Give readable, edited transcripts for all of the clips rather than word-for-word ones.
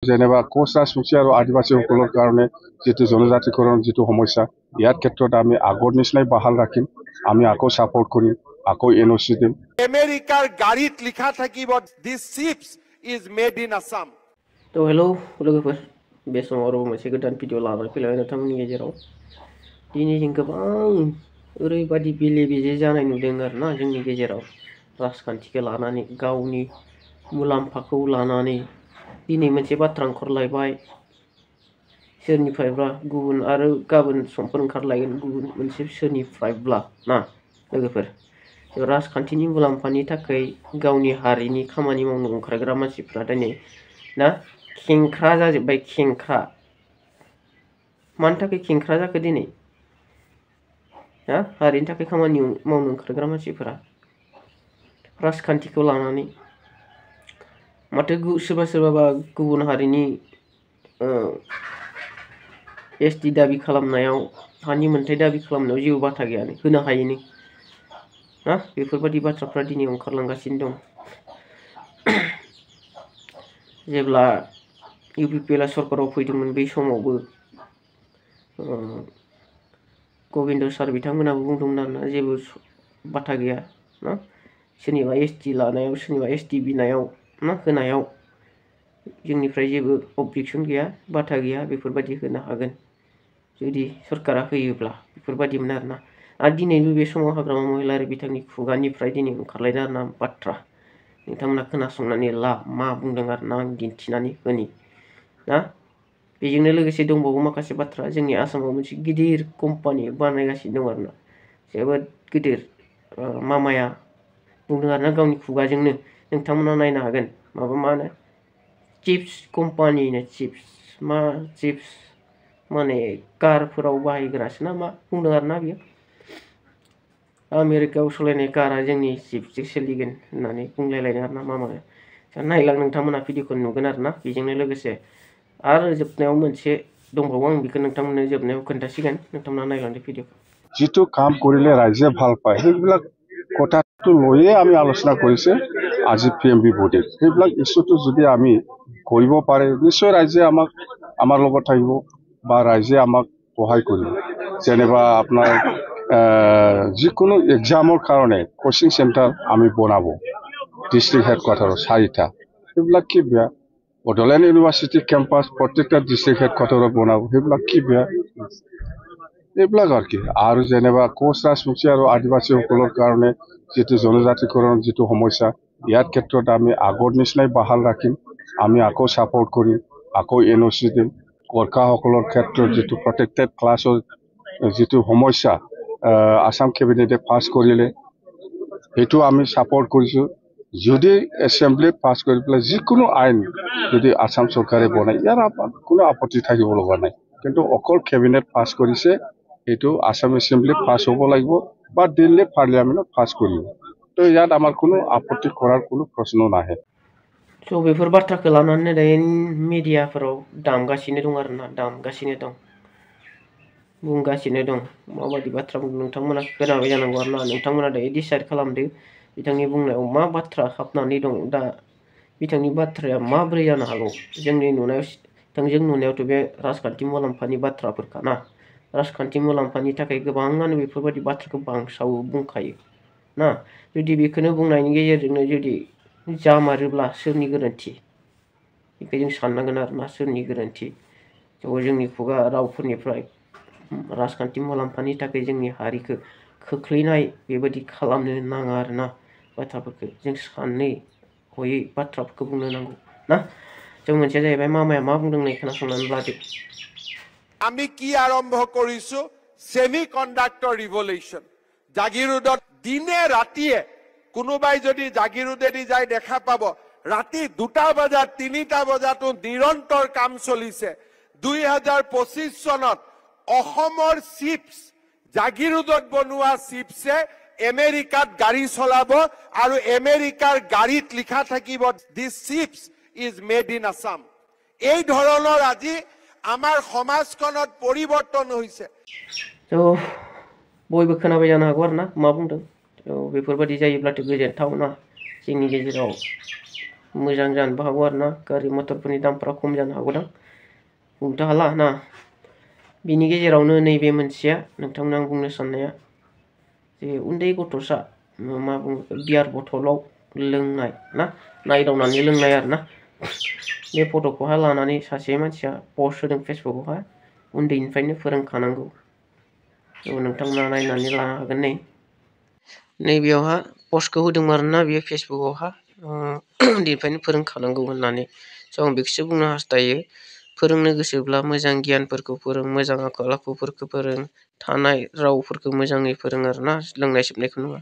जेनेबा कोच राजबंशी और आदिवासीসকলৰ কাৰণে যেটো জনজাতিকৰণ যেটো সমস্যা ইয়াৰ ক্ষেত্ৰত আমি আগৰ নিচিনাই বাহাল ৰাখিম আমি আকৌ সাপোর্ট কৰিম আকৌ এনওসি দিম আমেরিকার গাড়িত লিখা থাকিব this chips is made in Assam তো हेलो लोगोफोर बे समाव आरो मोनसे गोदान भिडिअ लानानै फैलायबाय नोंथांमोननि गेजेराव दिनै जों गोबां ओरैबादि बेले बेजे जानाय नुदों आरोना जोंनि गेजेराव राजखान्थिखौ लानानै गावनि मुलाम्फाखौ लानानै दिनै मोनसे बाथ्रा ओंखारलायबाय सोरनिफ्रायबा गुबुन आरो गाबोन समफोर ओंखारलायगोन गुबुन मोनसे सोरनिफ्रायब्ला ना लोगोफोर राजखान्थिनि मुलाम्फानि थाखाय गावनि हारिनि खामानि मावनो ओंखारग्रा मानसिफ्रा दिनै ना खेंख्रा जाजोब्बाय खेंख्रा मानि थाखाय खेंख्रा जाखो दिनै ना हारिनि थाखाय खामानि मावनो ओंखारग्रा मानसिफोरा राजखान्थिखौ लानानै माथो सोरबा सोरबा गुबुन हारिनि एसटि दाबि खालामनायाव हानि मोनथाय दाबि खालामनायाव जेबो बाथा गैयानो होनो हायोनो ना बेफोरबायदि बाथ्राफ्रा दिनै ओंखारलांगासिनो दं जेब्ला इउपिपिएल सरकाराव फैदोंमोन बै समावबो गोविंद सार बिथांमोनाबो बुंदोंमोन आरोना जेबो बाथा गैया ना सोरनिबा एसटि लानायाव सोरनिबा एसटि बिनायाव ना होनायाव जोंनिफ्राय जेबो अबजेक्सन गैया बाथा गैया बेफोरबायदि होनो हागोन जुदि सरकारा होयोब्ला बेफोरबायदिमोन आरोना आरो दिनैबो बे समाव हाग्रामा महिलारि बिथांनि खुगानिफ्राय दिनै ओंखारलायदों आरोना बाथ्रा नोंथांमोना खोनासंनानै ला मा बुंदों आरोना आं दिन्थिनानै होनि ना बेजोंनो लोगोसे दंबावो माखासे बाथ्रा जोंनि आसामाव मोनसे गिदिर कम्पानि बानायगासिनो दं आरोना जोबोद गिदिर मामाया बुंदों आरोना गावनि खुगाजोंनो नोंथांमोना नायनो हागोन माबा मा होनो चिप्स कम्पानिनो चिप्स मा चिप्स माने कारफोराव बाहायग्रासो ना मा बुंदों आरोना बियो आमेरिकायाव सालायनाय कारा जोंनि चिप्सजों सोलिगोन होननानै बुंलायलायदों आरोना मामाया नायलां नोंथांमोना भिडिअखौ नुगोन आरोना बेजोंनो लोगोसे आरो जोबनायाव मोनसे दंबावो आं बेखौ नोंथांमोननो जोबनायाव खोन्थासिगोन नोंथांमोना नायलांदो भिडिअखौ जितु কাম কৰিলে ৰাইজে ভাল পায় সেইবিলাক কথাটো লৈয়ে আমি আলোচনা কৰিছে আজি পিএমবি বডিত সেইবিলাক ইস্যুটো যদি আমি কৰিব পাৰে নিশ্চয় ৰাইজে আমাৰ লগত থাকিব বা ৰাইজে আমাক সহায় কৰিব যেনেবা আপোনাৰ যিকোনো এক্সামৰ কাৰণে কোচিং সেন্টাৰ আমি বনাব ডিস্ট্রিক্ট হেডকোয়ার্টার 4টা সেইবিলাক কি বেয়া বডলেণ্ড ইউনিভার্সিটি কেম্পাস প্রত্যেকটা ডিস্ট্রিক্ট হেডকোয়ার্টার বনাব সেইবিলাক কি বেয়া এইবিলাক আর কি আৰু যেনেবা কোচ ৰাজবংশী আৰু আদিবাসীসকলৰ কাৰণে যেটো জনজাতিকৰণ যেটো সমস্যা ইয়াৰ ক্ষেত্ৰত আমি আগৰ নিচিনাই বাহাল ৰাখিম আমি আকৌ সাপোর্ট কৰিম আকৌ এনওসি দিম গোৰ্খাসকলৰ ক্ষেত্ৰত যেটো প্ৰটেক্টেড ক্লাছৰ যেটো সমস্যা আসাম কেবিনেটে পাছ কৰিলে সেইটো আমি সাপোর্ট কৰিছো যদি এসেম্বলি পাছ কৰি পেলাই যিকোনো আইন যদি আসাম চৰকাৰে বনায় ইয়াৰ কোনো আপত্তি থাকিব লগা নাই কিন্তু অকল কেবিনেট পাছ কৰিছে এইটো আসাম এসেম্বলি পাছ হ'ব লাগিব বা দিল্লী পাৰ্লিয়ামেন্টত পাছ কৰিব তো ইয়াত আমাৰ কোনো আপত্তি কৰাৰ কোনো প্ৰশ্ন নাহে स' बेफोर बाथ्राखौ लानानै दायो मिडियाफोराव दामगासिनो दं आरोना दामगासिनो दं बुंगासिनो दं माबायदि बाथ्रा बुंदों नोंथांमोना खोनाबाय जानांगौ आरोना नोंथांमोना दायो डिसाइड खालामदो बिथांनि बुंनायाव मा बाथ्रा हाबनानै दं दा बिथांनि बाथ्राया माबोरै जानो हागौ जोंनि नुनायाव थोंजों नुनायावथ' बे राजखान्थि मुलाम्फानि बाथ्राफोरखा ना राजखान्थि मुलाम्फानि थाखाय गोबाङानो बेफोरबायदि बाथ्राखौ बांसावो बुंखायो ना जुदि बेखौनो बुंनायनि गेजेरजोंनो जुदि जामारोब्ला सोरनि गोरोन्थि बेखौ जों साननांगोन आरोना सोरनि गोरोन्थि जोंनि खुगा रावफोरनिफ्राय राजखान्थि मुलाम्फानि थाखाय जोंनि हारिखौ खोख्लैनाय बेबायदि खालामनो नाङा आरोना बाथ्राफोरखौ जों सानै हयै बाथ्राफोरखौ बुंनो नांगौ ना जों मोनसेया जाहैबाय मामाया मा बुंदों नै खोनासंनानै लादो আমি কি আৰম্ভ কৰিছো সেমিকন্ডাক্টৰ ৰিভলিউচন জাগিৰোডত দিনে ৰাতিয়ে কোনোবাই যদি জাগিৰোডেদি যায় দেখা পাব ৰাতি 2টা বজাত 3টা বজাতো নিৰন্তৰ কাম চলিছে 2025 চনত অসমৰ চিপছ জাগিৰোডত বনোৱা চিপছে আমেৰিকাত গাড়ী চলাব আৰু আমেৰিকাৰ গাড়ীত লিখা থাকিব this chips is made in Assam এই ধৰণৰ আজি আমাৰ সমাজখনত পৰিৱৰ্তন হৈছে स' बयबो खोनाबाय जानो हागौ आरोना मा बुंदों स' बेफोरबायदि जायोब्लाथ' गोजोनथावना जोंनि गेजेराव मोजां जानोबो हागौ आरो ना गारि मटरफोरनि दामफ्रा खम जानो हागौदां बुंनो हाला ना बिनि गेजेरावनो नैबे मोनसेया नोंथांनो आं बुंनो साननाया जे उन्दै गथ'सा मा बुङो बियार बथलाव लोंनाय ना नायदावनानै लोंनाय आरो ना बे फट'खौहाय लानानै सासे मानसिया पस्ट होदों फेसबुकआवहाय उन्दैनिफ्रायनो फोरोंखानांगौ नोंथांमोना नायनानै लानो हागोन नैबेयावहा पस्टखौ होदोंमोन आरोना बेयो फेसबुकआवहा उन्दैनिफ्रायनो फोरोंखानांगौ होननानै स' आं बेखौसो बुंनो हास्थायो फोरोंनो गोसोब्ला मोजां गियानफोरखौ फोरों मोजां आखल आखुफोरखौ फोरों थानाय रावफोरखौ मोजाङै फोरों आरोना लोंनाय सोबनायखौ नङा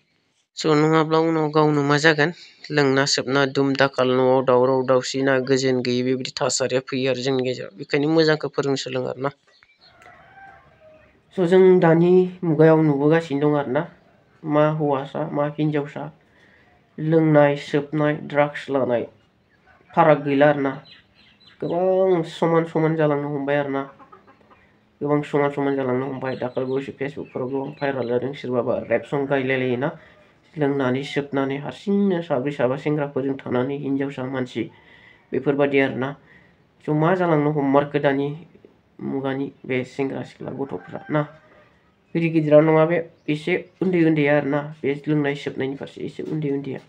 स' नङाब्ला उनाव गावनो मा जागोन लोंना सोबना दुम दाखाल न'आव दावराव दावसि ना गोजोन गैयै बेबायदि थासारिया फैयो आरो जोंनि गेजेराव बेखायनो मोजांखौ फोरोंनो सोलों आरोना स' जों दानि मुगायाव नुबोगासिनो दं आरोना मा हौवासा मा हिनजावसा लोंनाय सोबनाय ड्राग्स लानाय फाराग गैला आरोना गोबां समान समान जालांनो हमबाय आरोना गोबां समान समान जालांनो हमबाय दाखालिबावैसो फेसबुकफोराव गोबां भाइराल जादों सोरबाबा रेप सं गायलायलायोना लोंनानै सोबनानै हारसिंनो साब्रै साबा सेंग्राफोरजों थानानै हिनजावसा मानसि बेफोरबायदि आरोना स' मा जालांनो हममारखो दानि मुगानि बे सेंग्रा सिख्ला गथ'फ्रा ना गिदिर गिदिरा नङा बे एसे उन्दै उन्दैया आरोना बे लोंनाय सोबनायनि फारसे एसे उन्दै उन्दैया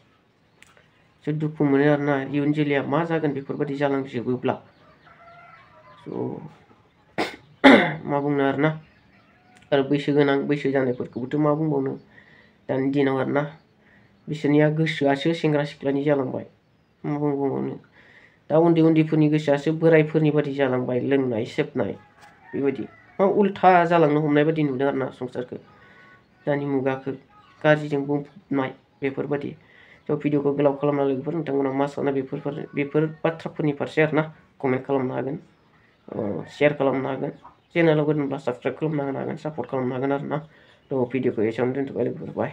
स' दुखु मोनो आरोना इयुन जोलैया मा जागोन बेफोरबायदि जालांजोबोब्ला स' मा बुंनो आरोना आरो बैसो गोनां बैसो जानायफोरखौबोथ' मा बुंबावनो दानि दिनाव आरोना बिसोरनिया गोसोआसो सेंग्रा सिख्लानि जालांबाय मा बुंबावनो दा उन्दै उन्दैफोरनि गोसोआसो बोरायफोरनि बादि जालांबाय लोंनाय सोबनाय बेबायदि मा उल्था जालांनो हमनाय बायदि नुदों आरोना संसारखौ दानि मुगाखौ गाज्रिजों बुंफबनाय बेफोरबायदि थ' भिडिअखौ गोलाव खालामना लोगोफोर नोंथांमोना मा सानो बेफोर बाथ्राफोरनि फारसे आरोना कमेन्ट खालामनो हागोन शेयार खालामनो हागोन चेनेलाव गोदानब्ला साबस्क्राइब खालामना होनो हागोन सापर्ट खालामनो हागोन आरोना थ' भिडिअखौ एसेयावनो दोनथ'बाय लोगोफोर बाय